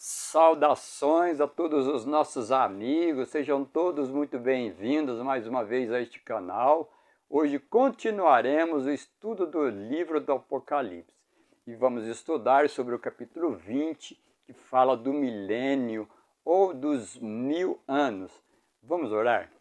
Saudações a todos os nossos amigos, sejam todos muito bem-vindos mais uma vez a este canal. Hoje continuaremos o estudo do livro do Apocalipse e vamos estudar sobre o capítulo 20, que fala do milênio ou dos 1000 anos. Vamos orar?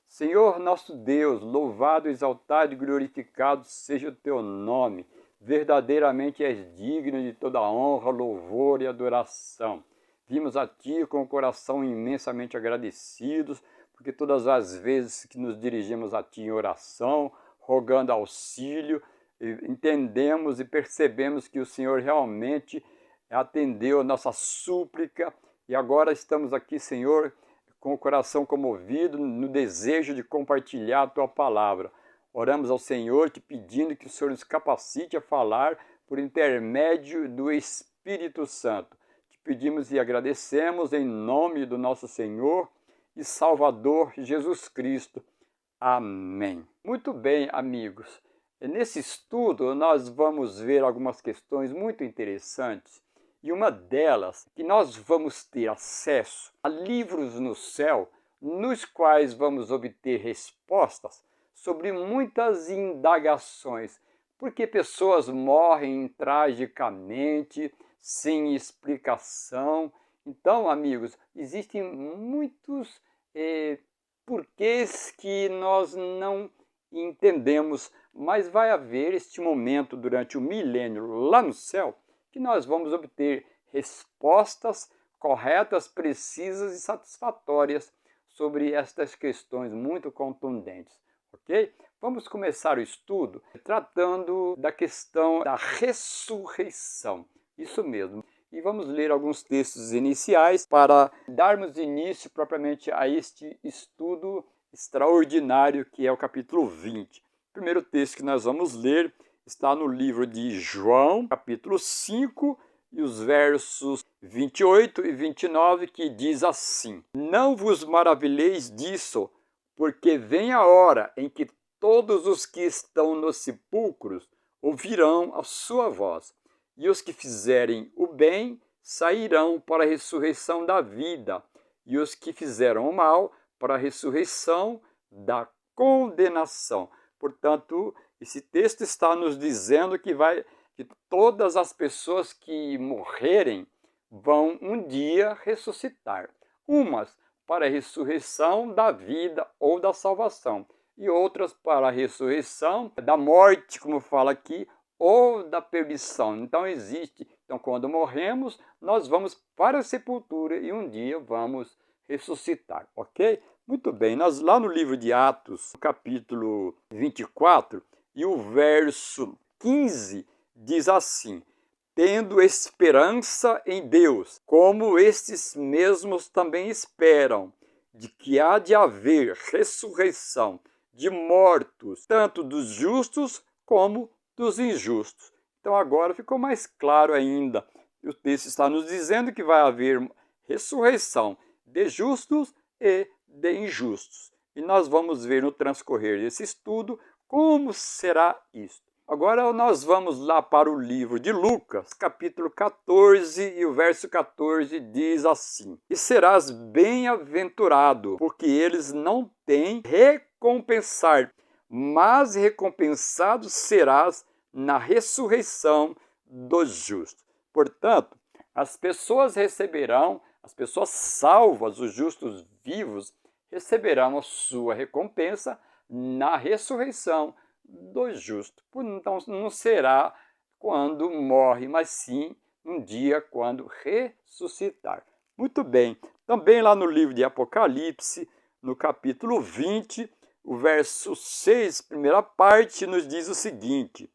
Senhor nosso Deus, louvado, exaltado e glorificado seja o teu nome. Verdadeiramente és digno de toda honra, louvor e adoração. Vimos a Ti com o coração imensamente agradecidos, porque todas as vezes que nos dirigimos a Ti em oração, rogando auxílio, entendemos e percebemos que o Senhor realmente atendeu a nossa súplica e agora estamos aqui, Senhor, com o coração comovido no desejo de compartilhar a Tua palavra. Oramos ao Senhor te pedindo que o Senhor nos capacite a falar por intermédio do Espírito Santo. Te pedimos e agradecemos em nome do nosso Senhor e Salvador Jesus Cristo. Amém. Muito bem, amigos. Nesse estudo nós vamos ver algumas questões muito interessantes e uma delas que nós vamos ter acesso a livros no céu nos quais vamos obter respostas sobre muitas indagações, porque pessoas morrem tragicamente, sem explicação. Então, amigos, existem muitos porquês que nós não entendemos, mas vai haver este momento durante o milênio lá no céu, que nós vamos obter respostas corretas, precisas e satisfatórias sobre estas questões muito contundentes. Ok? Vamos começar o estudo tratando da questão da ressurreição. Isso mesmo. E vamos ler alguns textos iniciais para darmos início propriamente a este estudo extraordinário que é o capítulo 20. O primeiro texto que nós vamos ler está no livro de João, capítulo 5, e os versos 28 e 29, que diz assim: Não vos maravilheis disso, porque vem a hora em que todos os que estão nos sepulcros ouvirão a sua voz, e os que fizerem o bem sairão para a ressurreição da vida, e os que fizeram o mal para a ressurreição da condenação. Portanto, esse texto está nos dizendo que todas as pessoas que morrerem vão um dia ressuscitar. Umas para a ressurreição da vida ou da salvação, e outras para a ressurreição da morte, como fala aqui, ou da perdição. Então quando morremos, nós vamos para a sepultura e um dia vamos ressuscitar, ok? Muito bem, nós lá no livro de Atos, capítulo 24, e o verso 15 diz assim: Tendo esperança em Deus, como estes mesmos também esperam, de que há de haver ressurreição de mortos, tanto dos justos como dos injustos. Então agora ficou mais claro ainda. O texto está nos dizendo que vai haver ressurreição de justos e de injustos. E nós vamos ver no transcorrer desse estudo como será isto. Agora nós vamos lá para o livro de Lucas, capítulo 14, e o verso 14 diz assim: E serás bem-aventurado, porque eles não têm recompensar, mas recompensado serás na ressurreição dos justos. Portanto, as pessoas salvas, os justos vivos, receberão a sua recompensa na ressurreição dos justos. Então não será quando morre, mas sim um dia quando ressuscitar. Muito bem. Também lá no livro de Apocalipse, no capítulo 20, o verso 6, primeira parte, nos diz o seguinte: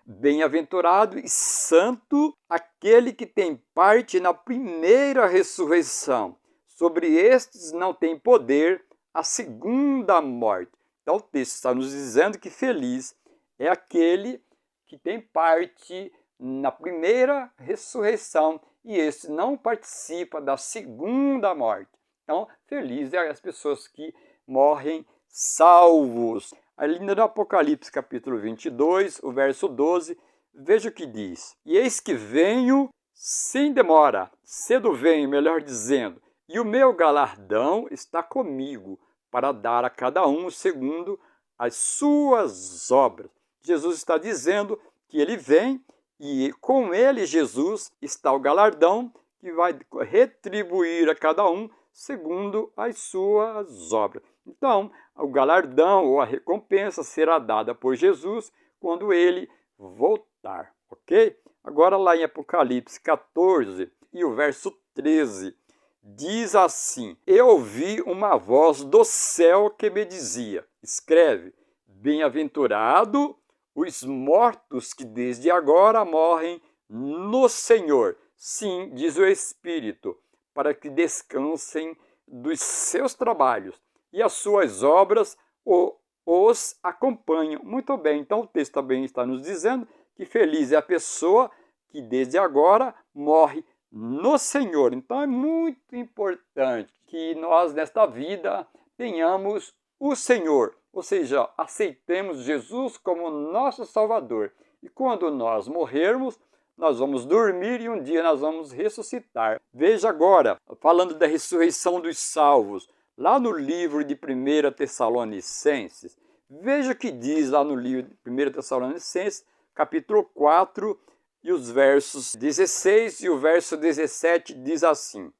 Bem-aventurado e santo aquele que tem parte na primeira ressurreição. Sobre estes não tem poder a segunda morte. Então o texto está nos dizendo que feliz é aquele que tem parte na primeira ressurreição e esse não participa da segunda morte. Então feliz é as pessoas que morrem salvos. Ali no Apocalipse capítulo 22, o verso 12, veja o que diz: E eis que venho sem demora, cedo venho, melhor dizendo, e o meu galardão está comigo, para dar a cada um segundo as suas obras. Jesus está dizendo que ele vem e com ele, Jesus, está o galardão que vai retribuir a cada um segundo as suas obras. Então, o galardão ou a recompensa será dada por Jesus quando ele voltar, ok? Agora lá em Apocalipse 14 e o verso 13, diz assim: Eu ouvi uma voz do céu que me dizia, escreve, bem-aventurado os mortos que desde agora morrem no Senhor. Sim, diz o Espírito, para que descansem dos seus trabalhos e as suas obras os acompanham. Muito bem, então o texto também está nos dizendo que feliz é a pessoa que desde agora morre no Senhor. Então é muito importante que nós nesta vida tenhamos o Senhor, ou seja, aceitemos Jesus como nosso Salvador. E quando nós morrermos, nós vamos dormir e um dia nós vamos ressuscitar. Veja agora, falando da ressurreição dos salvos, lá no livro de 1 Tessalonicenses, veja o que diz lá no livro de 1 Tessalonicenses, capítulo 4, e os versos 16 e o verso 17 diz assim: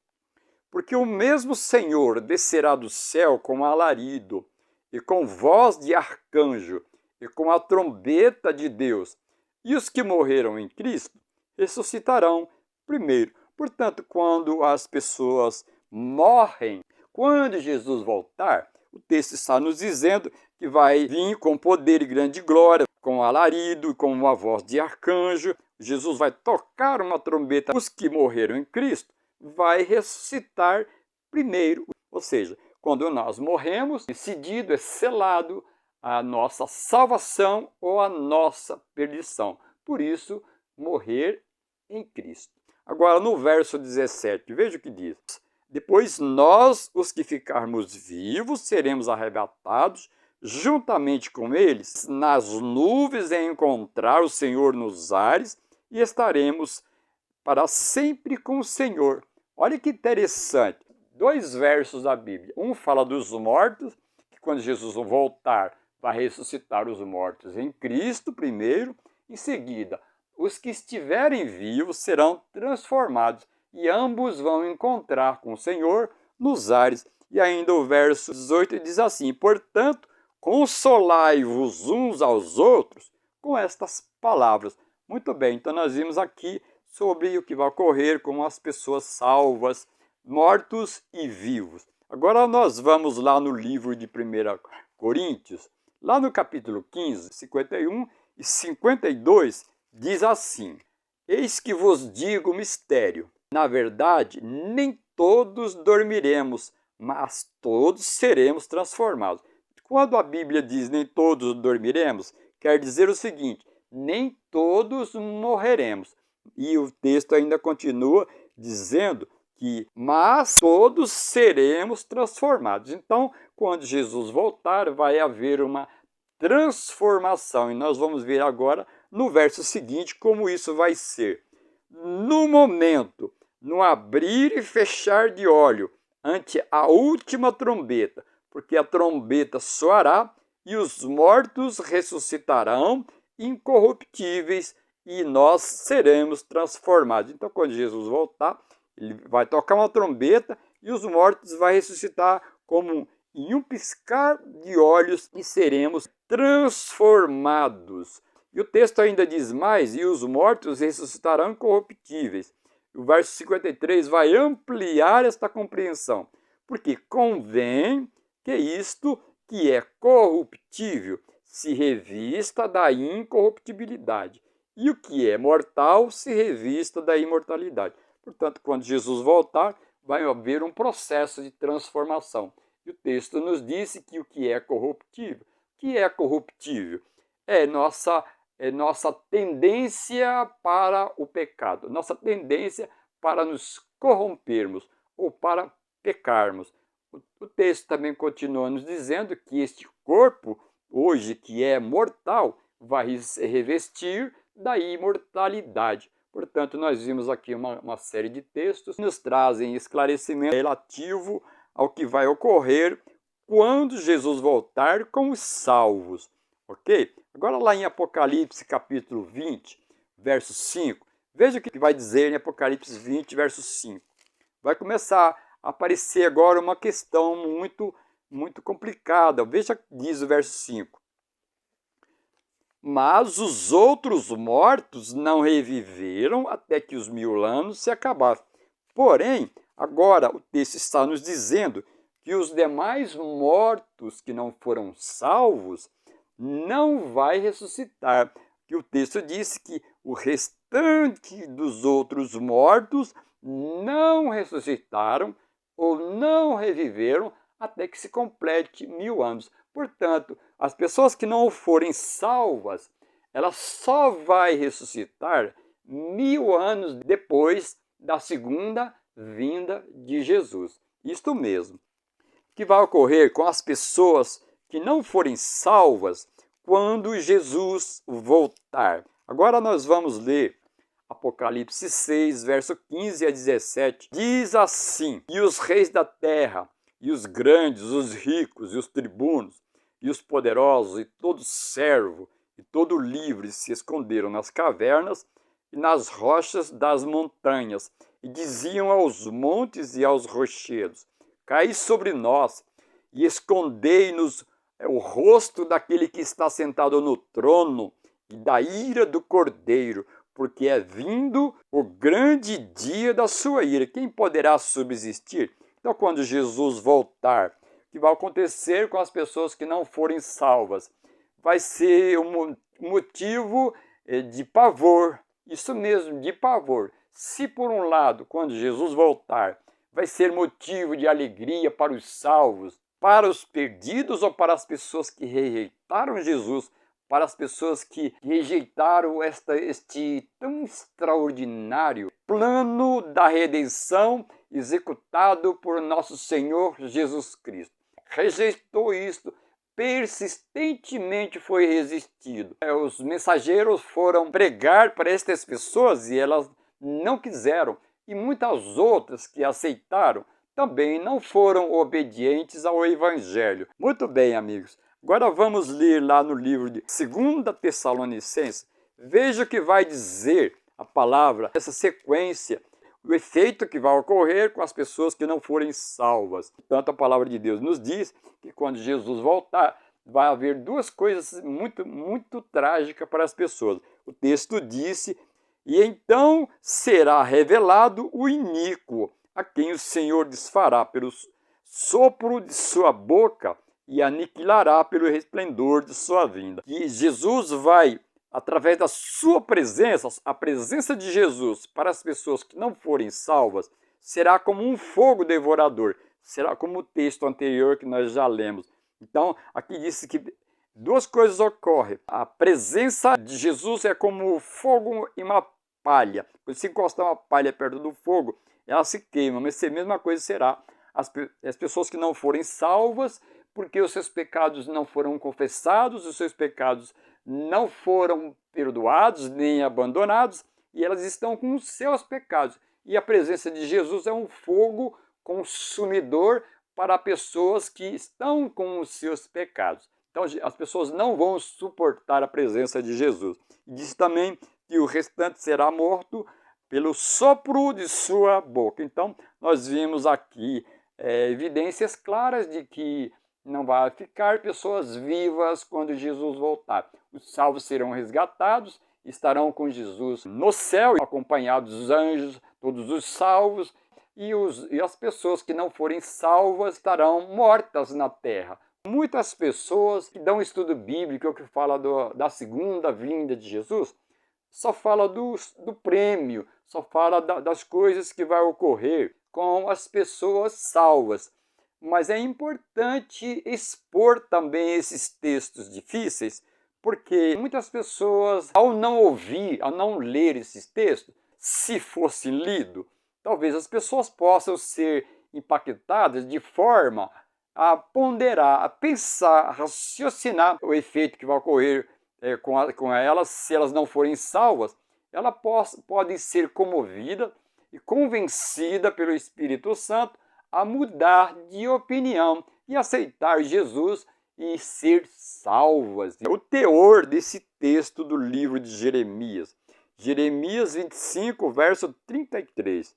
Porque o mesmo Senhor descerá do céu com alarido, e com voz de arcanjo, e com a trombeta de Deus, e os que morreram em Cristo ressuscitarão primeiro. Portanto, quando as pessoas morrem, quando Jesus voltar, o texto está nos dizendo que vai vir com poder e grande glória, com alarido, com uma voz de arcanjo. Jesus vai tocar uma trombeta. Os que morreram em Cristo vai ressuscitar primeiro. Ou seja, quando nós morremos, decidido, é selado a nossa salvação ou a nossa perdição. Por isso, morrer em Cristo. Agora, no verso 17, veja o que diz. Depois nós, os que ficarmos vivos, seremos arrebatados juntamente com eles nas nuvens a encontrar o Senhor nos ares e estaremos para sempre com o Senhor. Olha que interessante. 2 versos da Bíblia. Um fala dos mortos, que quando Jesus voltar, vai ressuscitar os mortos em Cristo primeiro. Em seguida, os que estiverem vivos serão transformados e ambos vão encontrar com o Senhor nos ares. E ainda o verso 18 diz assim: Portanto, consolai-vos uns aos outros com estas palavras. Muito bem, então nós vimos aqui sobre o que vai ocorrer com as pessoas salvas, mortos e vivos. Agora nós vamos lá no livro de 1 Coríntios, lá no capítulo 15, 51 e 52, diz assim: Eis que vos digo o mistério. Na verdade, nem todos dormiremos, mas todos seremos transformados. Quando a Bíblia diz nem todos dormiremos, quer dizer o seguinte: nem todos morreremos. E o texto ainda continua dizendo que, mas todos seremos transformados. Então, quando Jesus voltar, vai haver uma transformação. E nós vamos ver agora no verso seguinte como isso vai ser. No momento, no abrir e fechar de olho, ante a última trombeta, porque a trombeta soará e os mortos ressuscitarão incorruptíveis e nós seremos transformados. Então, quando Jesus voltar, ele vai tocar uma trombeta e os mortos vão ressuscitar como em um piscar de olhos e seremos transformados. E o texto ainda diz mais: e os mortos ressuscitarão incorruptíveis. O verso 53 vai ampliar esta compreensão, porque convém que isto que é corruptível se revista da incorruptibilidade, e o que é mortal se revista da imortalidade. Portanto, quando Jesus voltar, vai haver um processo de transformação. E o texto nos disse que o que é corruptível, é nossa tendência para o pecado, nossa tendência para nos corrompermos ou para pecarmos. O texto também continua nos dizendo que este corpo, hoje que é mortal, vai se revestir da imortalidade. Portanto, nós vimos aqui uma série de textos que nos trazem esclarecimento relativo ao que vai ocorrer quando Jesus voltar com os salvos, ok? Agora lá em Apocalipse capítulo 20, verso 5, veja o que vai dizer em Apocalipse 20, verso 5. Vai começar a aparecer agora uma questão muito complicada. Veja o que diz o verso 5. Mas os outros mortos não reviveram até que os 1000 anos se acabassem. Porém, agora o texto está nos dizendo que os demais mortos que não foram salvos não vai ressuscitar. Que o texto disse que o restante dos outros mortos não ressuscitaram ou não reviveram até que se complete 1000 anos. Portanto, as pessoas que não forem salvas, elas só vai ressuscitar 1000 anos depois da segunda vinda de Jesus. Isto mesmo. O que vai ocorrer com as pessoas que não forem salvas quando Jesus voltar? Agora nós vamos ler Apocalipse 6, verso 15 a 17. Diz assim: E os reis da terra, e os grandes, os ricos, e os tribunos, e os poderosos, e todo servo, e todo livre se esconderam nas cavernas e nas rochas das montanhas, e diziam aos montes e aos rochedos: Caí sobre nós, e escondei-nos o rosto daquele que está sentado no trono, e da ira do Cordeiro, porque é vindo o grande dia da sua ira. Quem poderá subsistir? Então, quando Jesus voltar, o que vai acontecer com as pessoas que não forem salvas? Vai ser um motivo de pavor, isso mesmo, de pavor. Se por um lado, quando Jesus voltar, vai ser motivo de alegria para os salvos, para os perdidos ou para as pessoas que rejeitaram Jesus, para as pessoas que rejeitaram este tão extraordinário plano da redenção executado por nosso Senhor Jesus Cristo. Rejeitou isto, persistentemente foi resistido. Os mensageiros foram pregar para estas pessoas e elas não quiseram. E muitas outras que aceitaram também não foram obedientes ao Evangelho. Muito bem, amigos. Agora vamos ler lá no livro de 2 Tessalonicenses. Veja o que vai dizer a palavra, essa sequência, o efeito que vai ocorrer com as pessoas que não forem salvas. Portanto, a palavra de Deus nos diz que quando Jesus voltar, vai haver duas coisas muito trágicas para as pessoas. O texto disse: E então será revelado o iníquo, a quem o Senhor desfará pelo sopro de sua boca e aniquilará pelo resplendor de sua vinda. E Jesus vai, através da sua presença, a presença de Jesus para as pessoas que não forem salvas, será como um fogo devorador. Será como o texto anterior que nós já lemos. Então, aqui disse que duas coisas ocorrem. A presença de Jesus é como fogo em uma palha. Quando se encostar uma palha perto do fogo, ela se queima. Mas a mesma coisa será as pessoas que não forem salvas, porque os seus pecados não foram confessados, os seus pecados não foram perdoados nem abandonados, e elas estão com os seus pecados. E a presença de Jesus é um fogo consumidor para pessoas que estão com os seus pecados. Então as pessoas não vão suportar a presença de Jesus. E diz também que o restante será morto pelo sopro de sua boca. Então nós vimos aqui evidências claras de que não vai ficar pessoas vivas quando Jesus voltar. Os salvos serão resgatados, estarão com Jesus no céu, acompanhados dos anjos, todos os salvos, e as pessoas que não forem salvas estarão mortas na terra. Muitas pessoas que dão estudo bíblico, que fala da segunda vinda de Jesus, só fala do prêmio, só fala das coisas que vai ocorrer com as pessoas salvas. Mas é importante expor também esses textos difíceis, porque muitas pessoas, ao não ouvir, ao não ler esses textos, se fosse lido, talvez as pessoas possam ser impactadas de forma a ponderar, a pensar, a raciocinar o efeito que vai ocorrer com elas se elas não forem salvas. ela pode ser comovida e convencida pelo Espírito Santo a mudar de opinião e aceitar Jesus e ser salvas. O teor desse texto do livro de Jeremias, Jeremias 25, verso 33.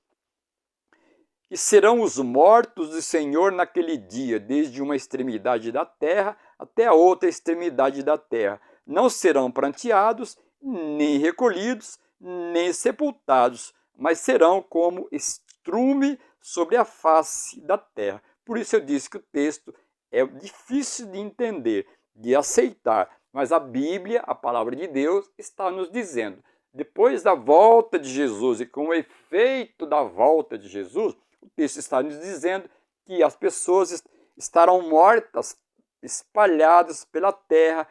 E serão os mortos do Senhor naquele dia, desde uma extremidade da terra até a outra extremidade da terra. Não serão pranteados, nem recolhidos, nem sepultados, mas serão como estrume sobre a face da terra. Por isso eu disse que o texto é difícil de entender, de aceitar, mas a Bíblia, a palavra de Deus, está nos dizendo, depois da volta de Jesus e com o efeito da volta de Jesus, o texto está nos dizendo que as pessoas estarão mortas, espalhadas pela terra,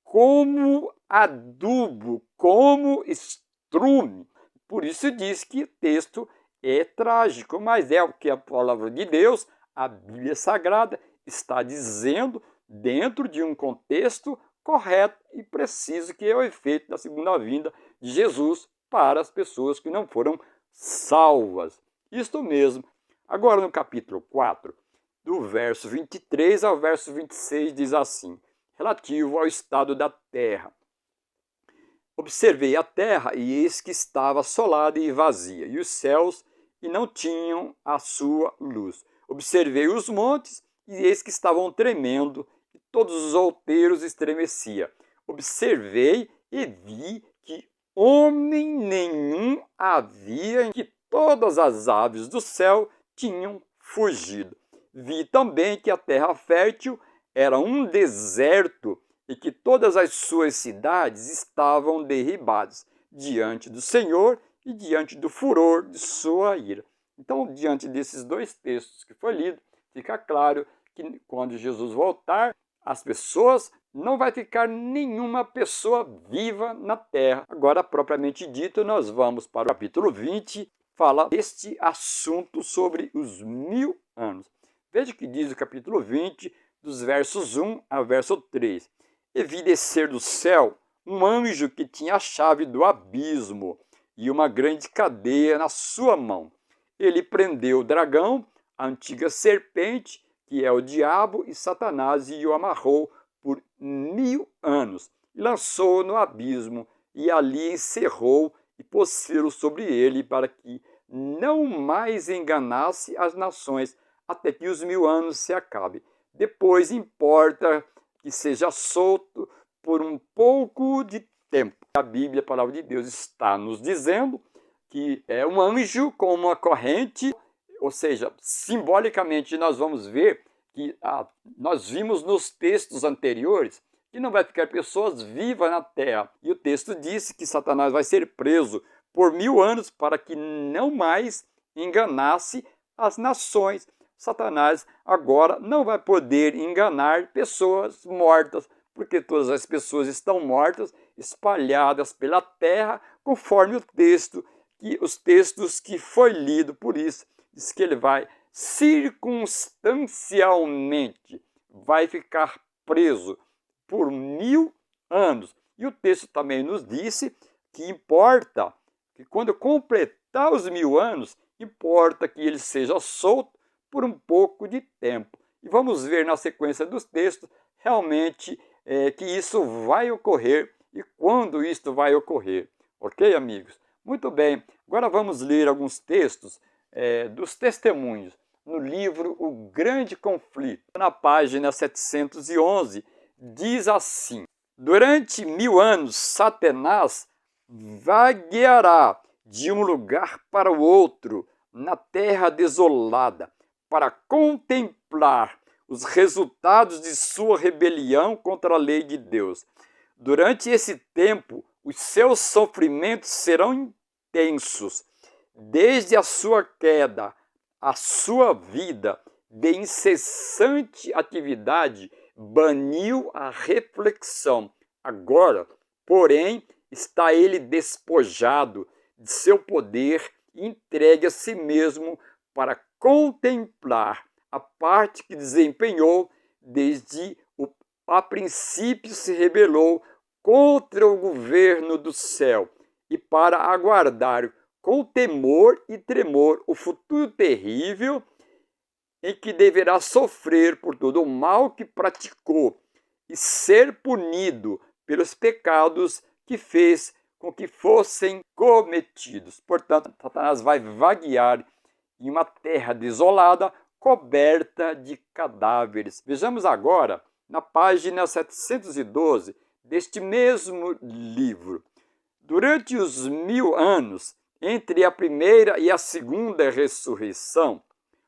como adubo, como estrume. Por isso diz que o texto é trágico, mas é o que a palavra de Deus, a Bíblia Sagrada, está dizendo dentro de um contexto correto e preciso, que é o efeito da segunda vinda de Jesus para as pessoas que não foram salvas. Isto mesmo. Agora no capítulo 4, do verso 23 ao verso 26, diz assim, relativo ao estado da terra. Observei a terra, e eis que estava assolada e vazia, e os céus, e não tinham a sua luz. Observei os montes, e eis que estavam tremendo, e todos os outeiros estremeciam. Observei e vi que homem nenhum havia, que todas as aves do céu tinham fugido. Vi também que a terra fértil era um deserto e que todas as suas cidades estavam derribadas diante do Senhor e diante do furor de sua ira. Então, diante desses dois textos que foi lido, fica claro que quando Jesus voltar, as pessoas não vai ficar nenhuma pessoa viva na terra. Agora, propriamente dito, nós vamos para o capítulo 20, fala deste assunto sobre os 1000 anos. Veja o que diz o capítulo 20, dos versos 1 ao verso 3. E vi descer do céu um anjo que tinha a chave do abismo e uma grande cadeia na sua mão. Ele prendeu o dragão, a antiga serpente, que é o diabo e Satanás, e o amarrou por 1000 anos, e lançou-o no abismo, e ali encerrou e pôs selo sobre ele, para que não mais enganasse as nações, até que os 1000 anos se acabem. Depois importa que seja solto por um pouco de tempo. A Bíblia, a palavra de Deus, está nos dizendo que é um anjo com uma corrente, ou seja, simbolicamente nós vamos ver que nós vimos nos textos anteriores que não vai ficar pessoas vivas na terra. E o texto disse que Satanás vai ser preso por 1000 anos para que não mais enganasse as nações. Satanás agora não vai poder enganar pessoas mortas, porque todas as pessoas estão mortas, espalhadas pela terra, conforme o texto, os textos que foi lido. Por isso, diz que ele vai circunstancialmente, vai ficar preso por 1000 anos. E o texto também nos disse que importa, que quando completar os 1000 anos, importa que ele seja solto por um pouco de tempo. E vamos ver na sequência dos textos realmente que isso vai ocorrer e quando isto vai ocorrer. Ok, amigos? Muito bem. Agora vamos ler alguns textos dos testemunhos no livro O Grande Conflito. Na página 711, diz assim: durante 1000 anos, Satanás vagueará de um lugar para o outro na terra desolada, para contemplar os resultados de sua rebelião contra a lei de Deus. Durante esse tempo, os seus sofrimentos serão intensos. Desde a sua queda, a sua vida de incessante atividade baniu a reflexão. Agora, porém, está ele despojado de seu poder e entregue a si mesmo para contemplar a parte que desempenhou desde a princípio se rebelou contra o governo do céu e para aguardar com temor e tremor o futuro terrível em que deverá sofrer por todo o mal que praticou e ser punido pelos pecados que fez com que fossem cometidos. Portanto, Satanás vai vaguear em uma terra desolada, coberta de cadáveres. Vejamos agora na página 712 deste mesmo livro. Durante os 1000 anos, entre a primeira e a segunda ressurreição,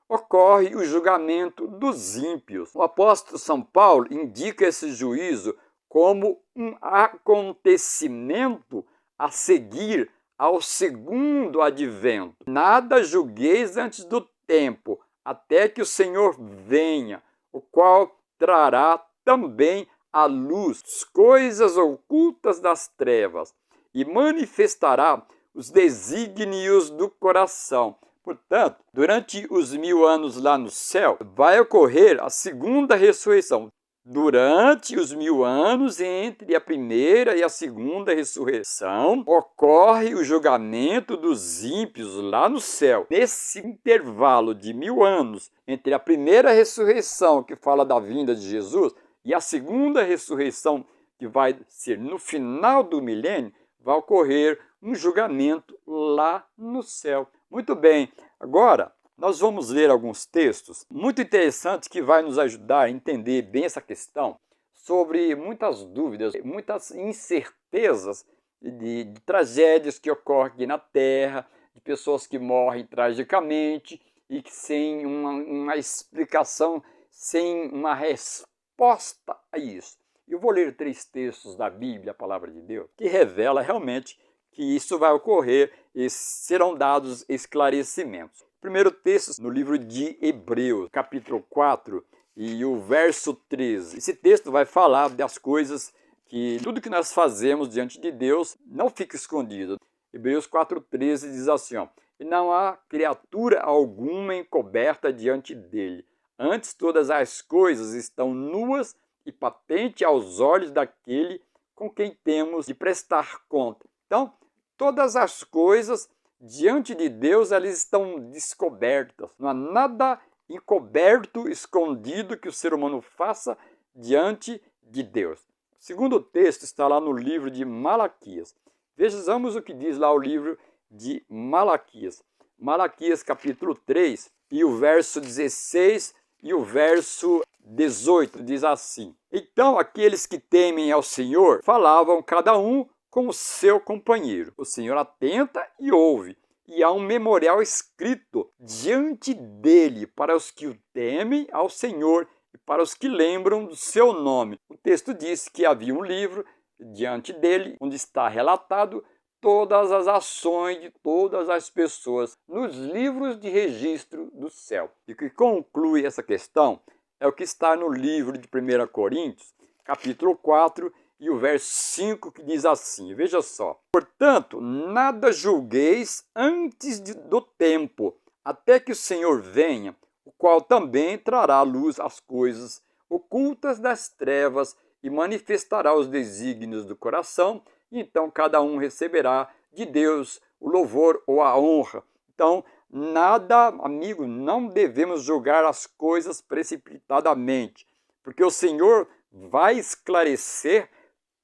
ocorre o julgamento dos ímpios. O apóstolo São Paulo indica esse juízo como um acontecimento a seguir ao segundo advento. Nada julgueis antes do tempo, até que o Senhor venha, o qual trará também à luz as coisas ocultas das trevas e manifestará os desígnios do coração. Portanto, durante os 1000 anos lá no céu, vai ocorrer a segunda ressurreição. Durante os 1000 anos, entre a primeira e a segunda ressurreição, ocorre o julgamento dos ímpios lá no céu. Nesse intervalo de 1000 anos, entre a primeira ressurreição, que fala da vinda de Jesus, e a segunda ressurreição, que vai ser no final do milênio, vai ocorrer um julgamento lá no céu. Muito bem, agora nós vamos ler alguns textos muito interessantes que vai nos ajudar a entender bem essa questão sobre muitas dúvidas, muitas incertezas de tragédias que ocorrem aqui na Terra, de pessoas que morrem tragicamente e que sem uma explicação, sem uma resposta a isso. Eu vou ler 3 textos da Bíblia, a Palavra de Deus, que revela realmente que isso vai ocorrer e serão dados esclarecimentos. Primeiro texto no livro de Hebreus, capítulo 4 e o verso 13. Esse texto vai falar das coisas que tudo que nós fazemos diante de Deus não fica escondido. Hebreus 4,13 diz assim, ó, e não há criatura alguma encoberta diante dele. Antes todas as coisas estão nuas e patente aos olhos daquele com quem temos de prestar conta. Então, todas as coisas diante de Deus, elas estão descobertas. Não há nada encoberto, escondido que o ser humano faça diante de Deus. O segundo texto está lá no livro de Malaquias. Vejamos o que diz lá o livro de Malaquias. Malaquias capítulo 3 e o verso 16 e o verso 18 diz assim. Então aqueles que temem ao Senhor falavam cada um com o seu companheiro. O Senhor atenta e ouve, e há um memorial escrito diante dele para os que o temem ao Senhor e para os que lembram do seu nome. O texto diz que havia um livro diante dele, onde está relatado todas as ações de todas as pessoas nos livros de registro do céu. E o que conclui essa questão é o que está no livro de 1 Coríntios, capítulo 4, e o verso 5, que diz assim, veja só. Portanto, nada julgueis antes do tempo, até que o Senhor venha, o qual também trará à luz as coisas ocultas das trevas e manifestará os desígnios do coração, e então cada um receberá de Deus o louvor ou a honra. Então, nada, amigo, não devemos julgar as coisas precipitadamente, porque o Senhor vai esclarecer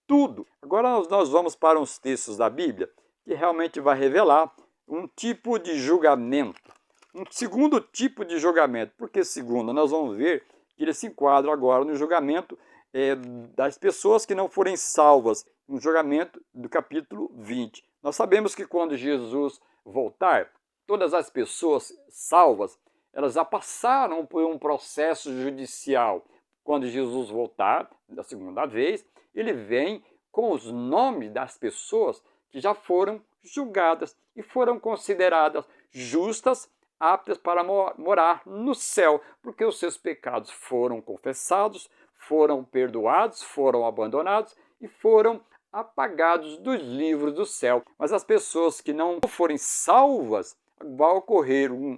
tudo. Agora nós vamos para uns textos da Bíblia que realmente vai revelar um tipo de julgamento. Um segundo tipo de julgamento. Por que segundo? Nós vamos ver que ele se enquadra agora no julgamento das pessoas que não forem salvas. No julgamento do capítulo 20. Nós sabemos que quando Jesus voltar, todas as pessoas salvas, elas já passaram por um processo judicial. Quando Jesus voltar, da segunda vez, ele vem com os nomes das pessoas que já foram julgadas e foram consideradas justas, aptas para morar no céu, porque os seus pecados foram confessados, foram perdoados, foram abandonados e foram apagados dos livros do céu. Mas as pessoas que não forem salvas, vai ocorrer um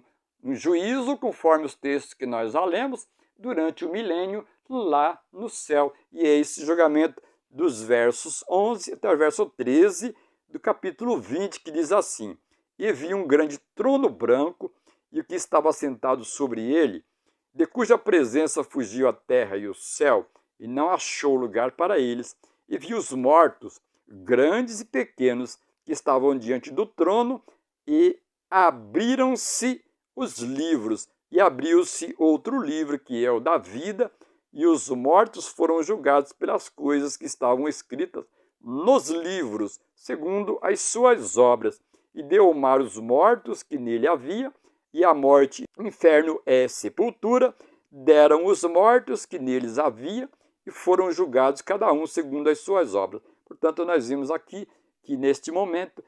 juízo, conforme os textos que nós já lemos, durante o milênio lá no céu. E é esse julgamento dos versos 11 até o verso 13 do capítulo 20, que diz assim: E vi um grande trono branco, e o que estava sentado sobre ele, de cuja presença fugiu a terra e o céu, e não achou lugar para eles. E vi os mortos, grandes e pequenos, que estavam diante do trono, e abriram-se os livros, e abriu-se outro livro, que é o da vida, e os mortos foram julgados pelas coisas que estavam escritas nos livros, segundo as suas obras. E deu o mar os mortos que nele havia, e a morte, inferno é sepultura, deram os mortos que neles havia, e foram julgados cada um segundo as suas obras. Portanto, nós vimos aqui que neste momento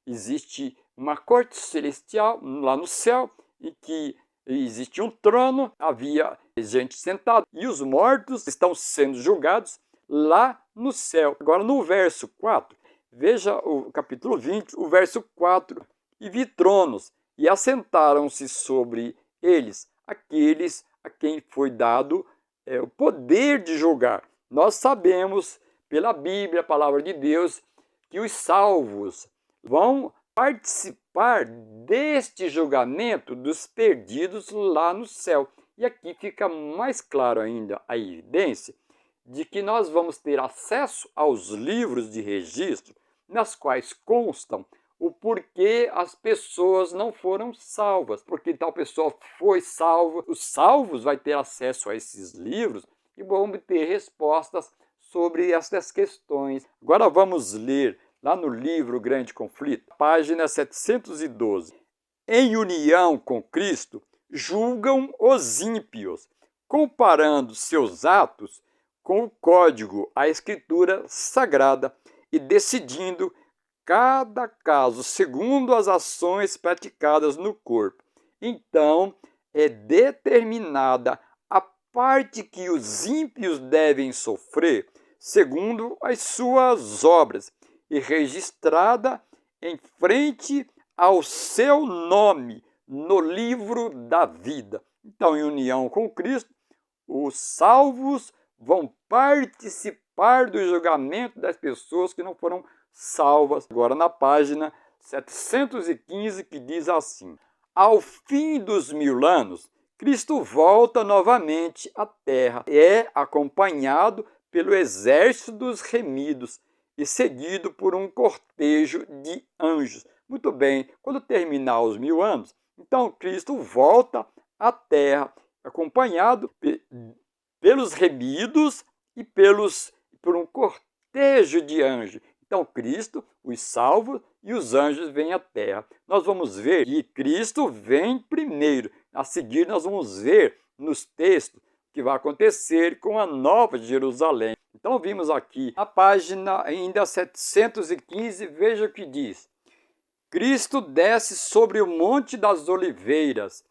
existe uma corte celestial lá no céu, e que existe um trono, havia gente sentada, e os mortos estão sendo julgados lá no céu. Agora, no verso 4, veja o capítulo 20, o verso 4. E vi tronos, e assentaram-se sobre eles aqueles a quem foi dado o poder de julgar. Nós sabemos, pela Bíblia, a palavra de Deus, que os salvos vão participar deste julgamento dos perdidos lá no céu. E aqui fica mais claro ainda a evidência de que nós vamos ter acesso aos livros de registro, nas quais constam o porquê as pessoas não foram salvas, porque tal pessoa foi salva. Os salvos vão ter acesso a esses livros e vão obter respostas sobre essas questões. Agora vamos ler lá no livro Grande Conflito, página 712. Em união com Cristo, julgam os ímpios, comparando seus atos com o código, a escritura sagrada, e decidindo cada caso segundo as ações praticadas no corpo. Então, é determinada a parte que os ímpios devem sofrer, segundo as suas obras, e registrada em frente ao seu nome no livro da vida. Então, em união com Cristo, os salvos vão participar do julgamento das pessoas que não foram salvas. Agora na página 715, que diz assim: Ao fim dos 1000 anos, Cristo volta novamente à terra. É acompanhado pelo exército dos remidos e seguido por um cortejo de anjos. Muito bem, quando terminar os 1000 anos, então Cristo volta à terra, acompanhado pelos remidos e por um cortejo de anjos. Então Cristo, os salvos e os anjos vêm à terra. Nós vamos ver que Cristo vem primeiro. A seguir nós vamos ver nos textos o que vai acontecer com a Nova Jerusalém. Então vimos aqui na página ainda 715, veja o que diz. Cristo desce sobre o Monte das Oliveiras,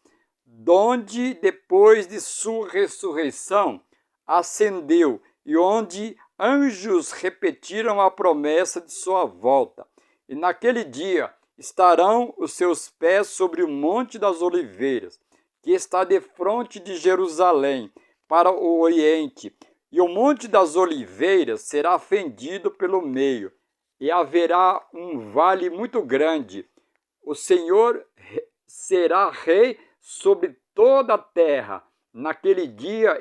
donde depois de sua ressurreição ascendeu, e onde anjos repetiram a promessa de sua volta. E naquele dia estarão os seus pés sobre o Monte das Oliveiras, que está defronte de Jerusalém, para o oriente. E o Monte das Oliveiras será fendido pelo meio, e haverá um vale muito grande. O Senhor será rei sobre toda a terra. Naquele dia,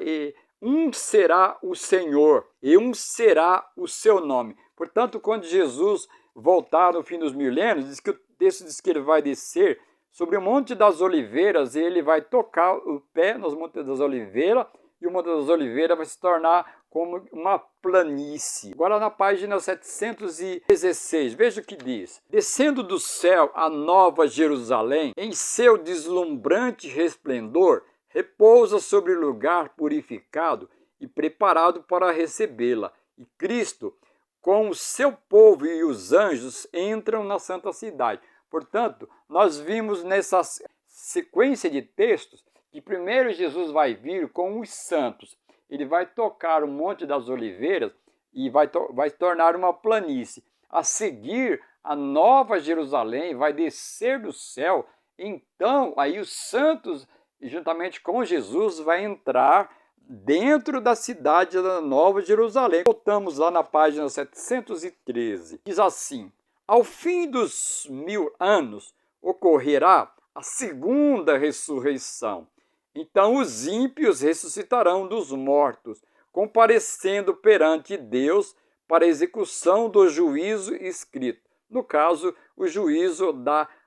um será o Senhor, e um será o seu nome. Portanto, quando Jesus voltar no fim dos milênios, diz que o texto diz que ele vai descer sobre o Monte das Oliveiras, e ele vai tocar o pé nos Montes das Oliveiras, e o Monte das Oliveiras vai se tornar como uma planície. Agora na página 716, veja o que diz. Descendo do céu a Nova Jerusalém, em seu deslumbrante resplendor, repousa sobre o lugar purificado e preparado para recebê-la. E Cristo, com o seu povo e os anjos, entram na santa cidade. Portanto, nós vimos nessa sequência de textos que primeiro Jesus vai vir com os santos. Ele vai tocar o Monte das Oliveiras e vai tornar uma planície. A seguir, a Nova Jerusalém vai descer do céu. Então, aí os santos, juntamente com Jesus, vai entrar dentro da cidade da Nova Jerusalém. Voltamos lá na página 713. Diz assim: Ao fim dos 1000 anos, ocorrerá a segunda ressurreição. Então os ímpios ressuscitarão dos mortos, comparecendo perante Deus para a execução do juízo escrito. No caso, o juízo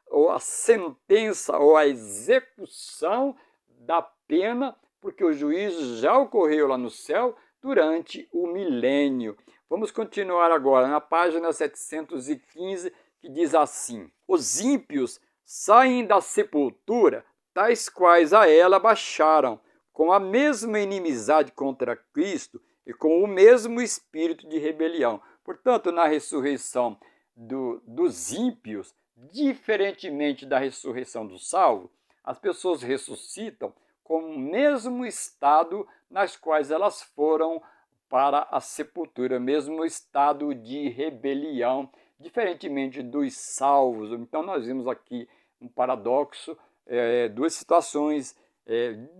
ou a sentença ou a execução da pena, porque o juízo já ocorreu lá no céu durante o milênio. Vamos continuar agora na página 715, que diz assim: os ímpios saem da sepultura, tais quais a ela baixaram, com a mesma inimizade contra Cristo e com o mesmo espírito de rebelião. Portanto, na ressurreição dos ímpios, diferentemente da ressurreição do salvo, as pessoas ressuscitam com o mesmo estado nas quais elas foram para a sepultura, mesmo estado de rebelião, diferentemente dos salvos. Então nós vimos aqui um paradoxo, duas situações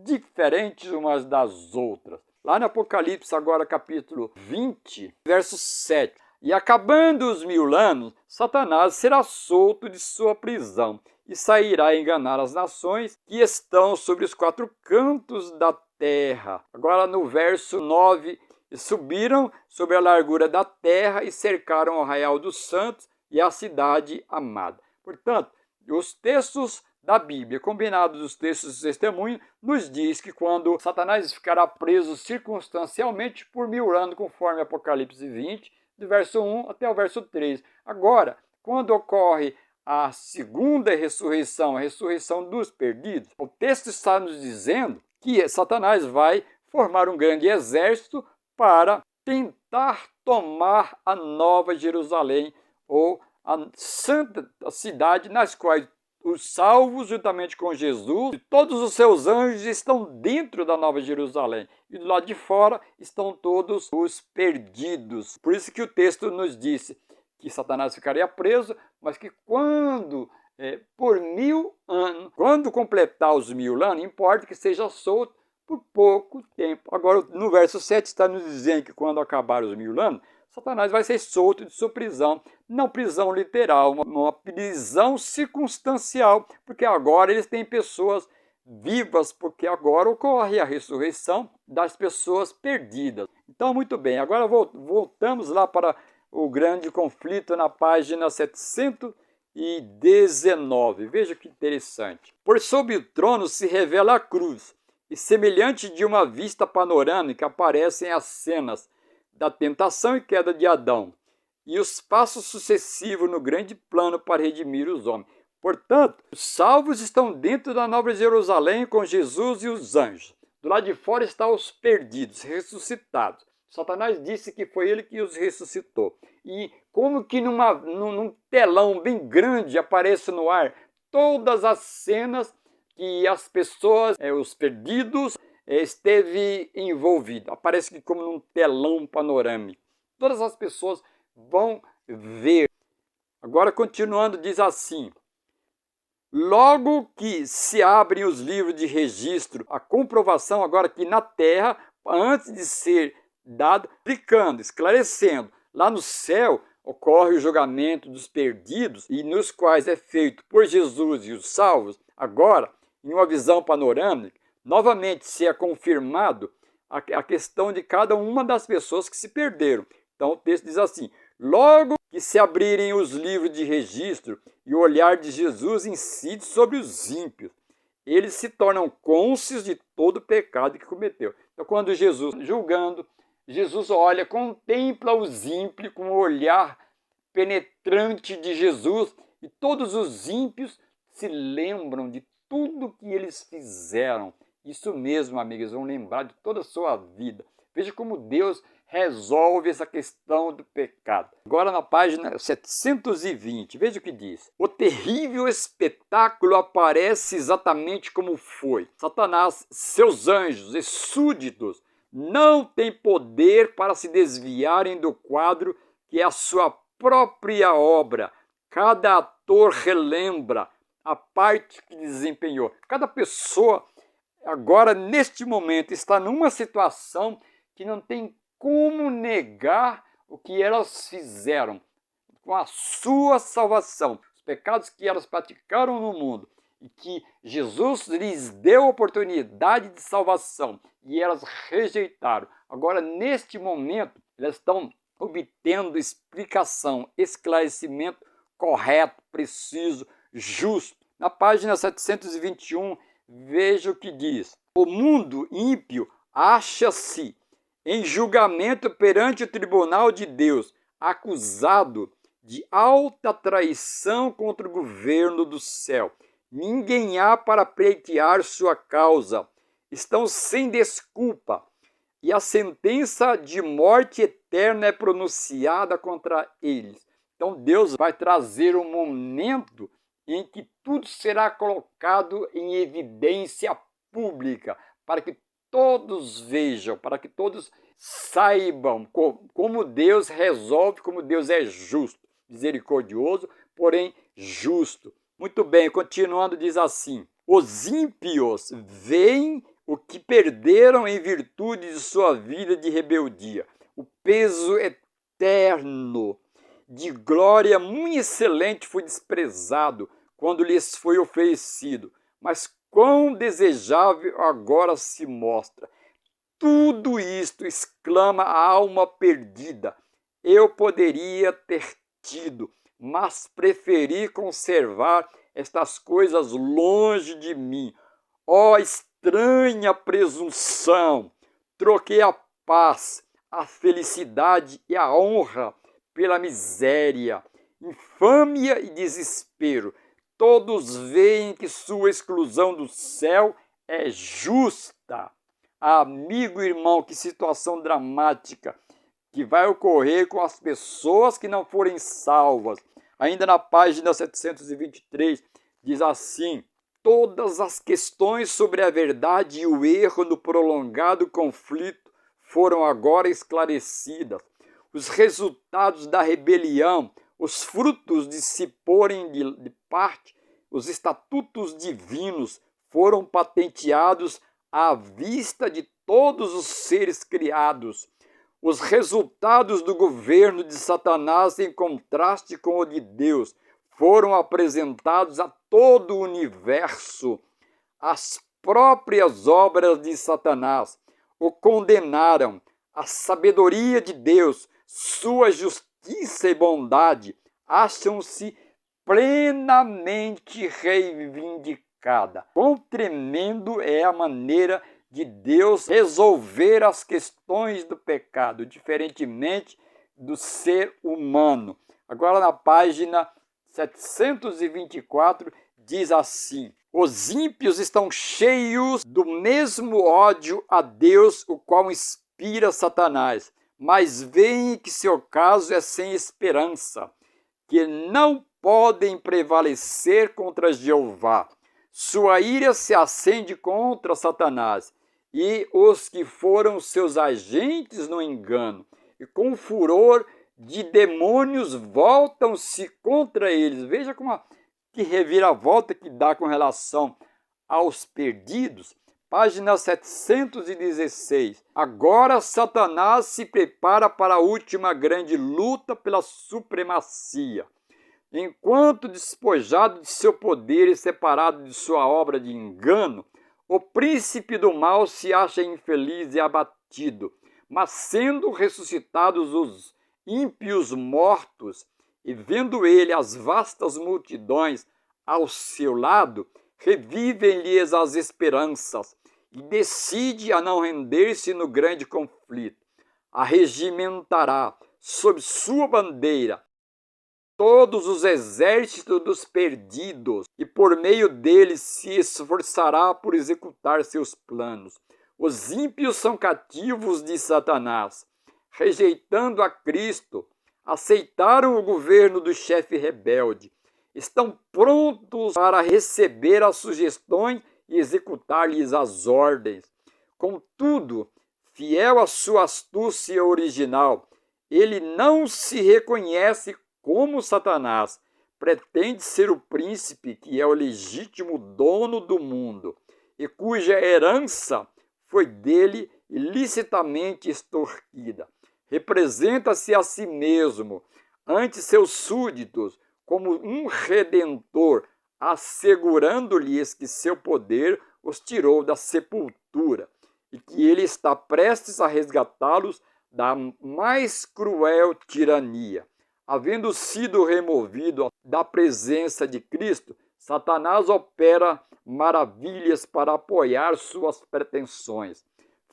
diferentes umas das outras. Lá no Apocalipse, agora capítulo 20, verso 7. E acabando os 1000 anos, Satanás será solto de sua prisão e sairá a enganar as nações que estão sobre os 4 cantos da terra. Agora no verso 9, subiram sobre a largura da terra e cercaram o arraial dos santos e a cidade amada. Portanto, os textos da Bíblia, combinados os textos do testemunho, nos diz que quando Satanás ficará preso circunstancialmente por 1000 anos, conforme Apocalipse 20, do verso 1 até o verso 3. Agora, quando ocorre a segunda ressurreição, a ressurreição dos perdidos, o texto está nos dizendo que Satanás vai formar um grande exército para tentar tomar a Nova Jerusalém, ou a santa cidade nas quais os salvos, juntamente com Jesus, e todos os seus anjos estão dentro da Nova Jerusalém. E do lado de fora estão todos os perdidos. Por isso que o texto nos disse que Satanás ficaria preso, mas que por 1000 anos, quando completar os 1000 anos, importa que seja solto por pouco tempo. Agora, no verso 7 está nos dizendo que quando acabar os 1000 anos, Satanás vai ser solto de sua prisão, não prisão literal, uma prisão circunstancial, porque agora eles têm pessoas vivas, porque agora ocorre a ressurreição das pessoas perdidas. Então, muito bem, agora voltamos lá para o grande conflito na página 719. Veja que interessante. Por sob o trono se revela a cruz, e semelhante de uma vista panorâmica aparecem as cenas da tentação e queda de Adão, e os passos sucessivos no grande plano para redimir os homens. Portanto, os salvos estão dentro da Nova Jerusalém com Jesus e os anjos. Do lado de fora estão os perdidos, ressuscitados. Satanás disse que foi ele que os ressuscitou. E como que num telão bem grande aparece no ar todas as cenas que as pessoas, os perdidos, esteve envolvido. Aparece que como num telão panorâmico. Todas as pessoas vão ver. Agora, continuando, diz assim: logo que se abrem os livros de registro, a comprovação agora que na terra, antes de ser dado, explicando, esclarecendo, lá no céu ocorre o julgamento dos perdidos, e nos quais é feito por Jesus e os salvos. Agora, em uma visão panorâmica, novamente se é confirmado a questão de cada uma das pessoas que se perderam. Então o texto diz assim: logo que se abrirem os livros de registro e o olhar de Jesus incide sobre os ímpios, eles se tornam cônscios de todo o pecado que cometeu. Então quando Jesus, julgando, Jesus olha, contempla os ímpios com o olhar penetrante de Jesus, e todos os ímpios se lembram de tudo que eles fizeram. Isso mesmo, amigos, vão lembrar de toda a sua vida. Veja como Deus resolve essa questão do pecado. Agora na página 720, veja o que diz. O terrível espetáculo aparece exatamente como foi. Satanás, seus anjos e súditos não têm poder para se desviarem do quadro que é a sua própria obra. Cada ator relembra a parte que desempenhou. Cada pessoa agora, neste momento, está numa situação que não tem como negar o que elas fizeram. com a sua salvação. Os pecados que elas praticaram no mundo e que Jesus lhes deu a oportunidade de salvação e elas rejeitaram. Agora, neste momento, elas estão obtendo explicação, esclarecimento correto, preciso, justo. Na página 721, veja o que diz. O mundo ímpio acha-se em julgamento perante o tribunal de Deus, acusado de alta traição contra o governo do céu. Ninguém há para pleitear sua causa. Estão sem desculpa. E a sentença de morte eterna é pronunciada contra eles. Então Deus vai trazer um momento em que tudo será colocado em evidência pública, para que todos vejam, para que todos saibam como Deus resolve, como Deus é justo, misericordioso, porém justo. Muito bem, continuando, diz assim: os ímpios veem o que perderam em virtude de sua vida de rebeldia, o peso eterno de glória muito excelente foi desprezado quando lhes foi oferecido, mas quão desejável agora se mostra. Tudo isto, exclama a alma perdida, eu poderia ter tido, mas preferi conservar estas coisas longe de mim. Ó estranha presunção! Troquei a paz, a felicidade e a honra pela miséria, infâmia e desespero. Todos veem que sua exclusão do céu é justa. Amigo e irmão, que situação dramática que vai ocorrer com as pessoas que não forem salvas. Ainda na página 723, diz assim: todas as questões sobre a verdade e o erro no prolongado conflito foram agora esclarecidas. Os resultados da rebelião, os frutos de se porem de parte, os estatutos divinos foram patenteados à vista de todos os seres criados. Os resultados do governo de Satanás, em contraste com o de Deus, foram apresentados a todo o universo. As próprias obras de Satanás o condenaram. A sabedoria de Deus, sua justiça e bondade acham-se plenamente reivindicada. Quão tremendo é a maneira de Deus resolver as questões do pecado, diferentemente do ser humano. Agora na página 724 diz assim: os ímpios estão cheios do mesmo ódio a Deus, o qual inspira Satanás, mas veem que seu caso é sem esperança, que não podem prevalecer contra Jeová. Sua ira se acende contra Satanás e os que foram seus agentes no engano, e com furor de demônios voltam-se contra eles. Veja que reviravolta que dá com relação aos perdidos. Página 716. Agora Satanás se prepara para a última grande luta pela supremacia. Enquanto despojado de seu poder e separado de sua obra de engano, o príncipe do mal se acha infeliz e abatido, mas sendo ressuscitados os ímpios mortos, e vendo ele as vastas multidões ao seu lado, revivem-lhes as esperanças, e decide a não render-se no grande conflito. Arregimentará sob sua bandeira todos os exércitos dos perdidos, e por meio deles se esforçará por executar seus planos. Os ímpios são cativos de Satanás. Rejeitando a Cristo, aceitaram o governo do chefe rebelde. Estão prontos para receber as sugestões e executar-lhes as ordens. Contudo, fiel à sua astúcia original, ele não se reconhece como Satanás, pretende ser o príncipe que é o legítimo dono do mundo e cuja herança foi dele ilicitamente extorquida. Representa-se a si mesmo ante seus súditos como um redentor, assegurando-lhes que seu poder os tirou da sepultura e que ele está prestes a resgatá-los da mais cruel tirania. Havendo sido removido da presença de Cristo, Satanás opera maravilhas para apoiar suas pretensões.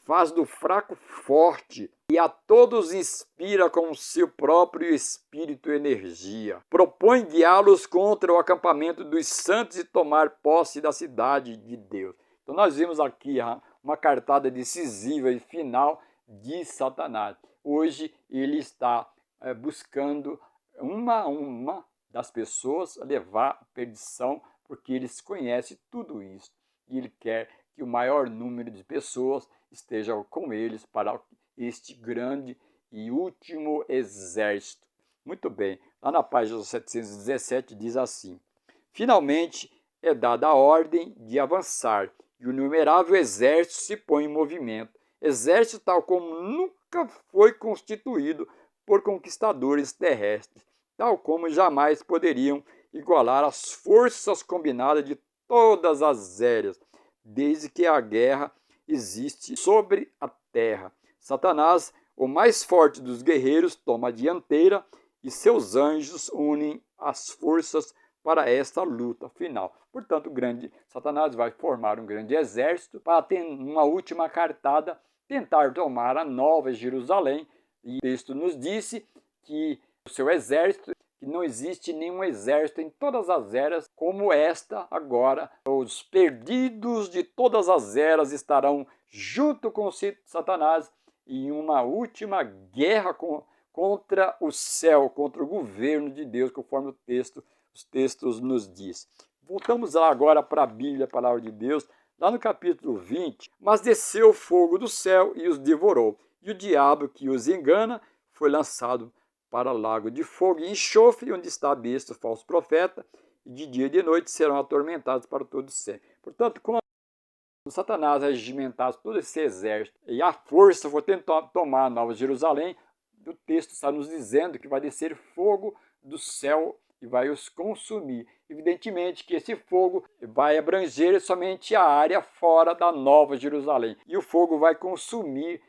Faz do fraco forte e a todos inspira com o seu próprio espírito energia. Propõe guiá-los contra o acampamento dos santos e tomar posse da cidade de Deus. Então nós vimos aqui uma cartada decisiva e final de Satanás. Hoje ele está buscando uma a uma das pessoas a levar à perdição, porque ele conhece tudo isso. E ele quer que o maior número de pessoas estejam com eles para este grande e último exército. Muito bem, lá na página 717 diz assim: finalmente é dada a ordem de avançar, e o inumerável exército se põe em movimento. Exército tal como nunca foi constituído por conquistadores terrestres, tal como jamais poderiam igualar as forças combinadas de todas as eras, desde que a guerra existe sobre a terra. Satanás, o mais forte dos guerreiros, toma a dianteira e seus anjos unem as forças para esta luta final. Portanto, o grande Satanás vai formar um grande exército para ter uma última cartada, tentar tomar a Nova Jerusalém. E o texto nos disse que o seu exército, que não existe nenhum exército em todas as eras como esta agora. Os perdidos de todas as eras estarão junto com Satanás em uma última guerra contra o céu, contra o governo de Deus, conforme os textos nos diz. Voltamos lá agora para a Bíblia, a palavra de Deus, lá no capítulo 20. Mas desceu fogo do céu e os devorou, e o diabo que os engana foi lançado para o lago de fogo e enxofre, onde está a besta, o falso profeta, e de dia e de noite serão atormentados para todo sempre. Portanto, quando Satanás regimentasse todo esse exército e a força for tentar tomar a Nova Jerusalém, o texto está nos dizendo que vai descer fogo do céu e vai os consumir. Evidentemente que esse fogo vai abranger somente a área fora da Nova Jerusalém. E o fogo vai consumir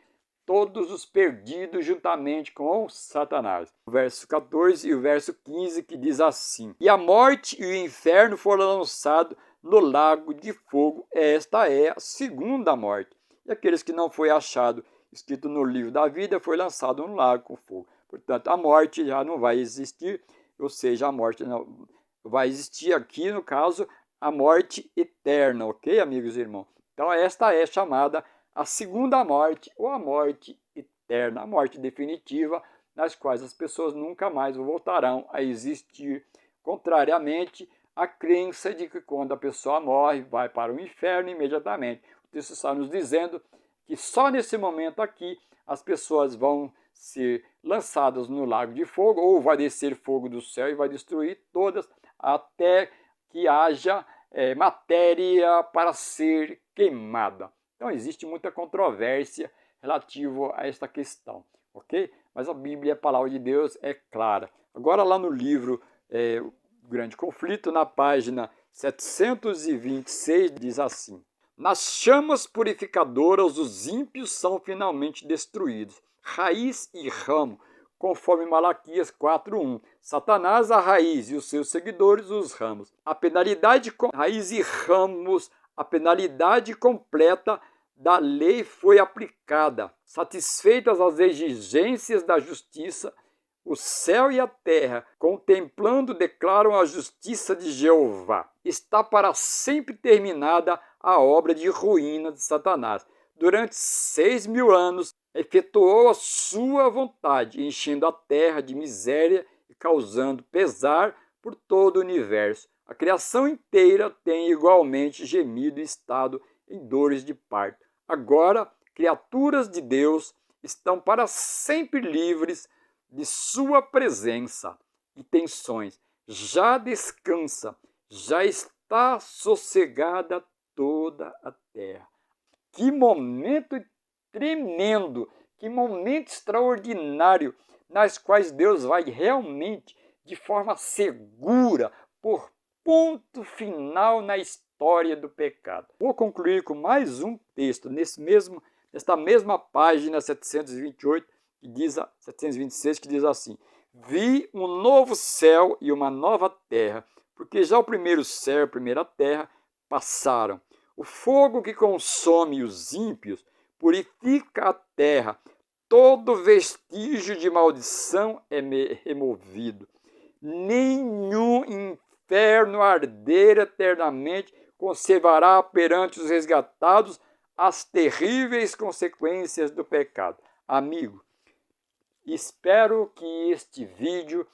todos os perdidos juntamente com Satanás. O verso 14 e o verso 15 que diz assim: e a morte e o inferno foram lançados no lago de fogo. Esta é a segunda morte. E aqueles que não foi achado escrito no livro da vida foi lançado no lago com fogo. Portanto, a morte já não vai existir, ou seja, a morte não vai existir aqui, no caso, a morte eterna, ok, amigos e irmãos? Então, esta é chamada a segunda morte ou a morte eterna, a morte definitiva, nas quais as pessoas nunca mais voltarão a existir, contrariamente à crença de que quando a pessoa morre, vai para o inferno imediatamente. O texto está nos dizendo que só nesse momento aqui as pessoas vão ser lançadas no lago de fogo, ou vai descer fogo do céu e vai destruir todas, até que haja matéria para ser queimada. Então existe muita controvérsia relativa a esta questão, ok? Mas a Bíblia, a palavra de Deus, é clara. Agora lá no livro O Grande Conflito, na página 726, diz assim: nas chamas purificadoras os ímpios são finalmente destruídos, raiz e ramo, conforme Malaquias 4:1. Satanás a raiz e os seus seguidores os ramos. A penalidade com raiz e ramos, a penalidade completa da lei foi aplicada. Satisfeitas as exigências da justiça, o céu e a terra, contemplando, declaram a justiça de Jeová. Está para sempre terminada a obra de ruína de Satanás. Durante 6.000 anos, efetuou a sua vontade, enchendo a terra de miséria e causando pesar por todo o universo. A criação inteira tem igualmente gemido e estado em dores de parto. Agora, criaturas de Deus estão para sempre livres de sua presença e tensões. Já descansa, já está sossegada toda a terra. Que momento tremendo, que momento extraordinário nas quais Deus vai realmente, de forma segura, por ponto final na história do pecado. Vou concluir com mais um texto nesta mesma página 728, 726, que diz assim: vi um novo céu e uma nova terra, porque já o primeiro céu e a primeira terra passaram. O fogo que consome os ímpios purifica a terra, todo vestígio de maldição é removido. Nenhum inferno arder eternamente conservará perante os resgatados as terríveis consequências do pecado. Amigo, espero que este vídeo,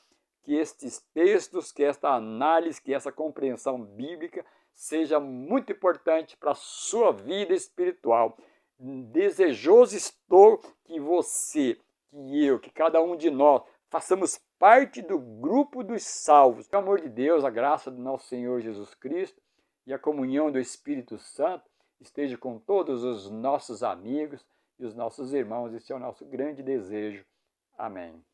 que estes textos, que esta análise, que essa compreensão bíblica seja muito importante para a sua vida espiritual. Desejoso estou que você, que eu, que cada um de nós façamos parte do grupo dos salvos. O amor de Deus, a graça do nosso Senhor Jesus Cristo e a comunhão do Espírito Santo esteja com todos os nossos amigos e os nossos irmãos. Esse é o nosso grande desejo. Amém.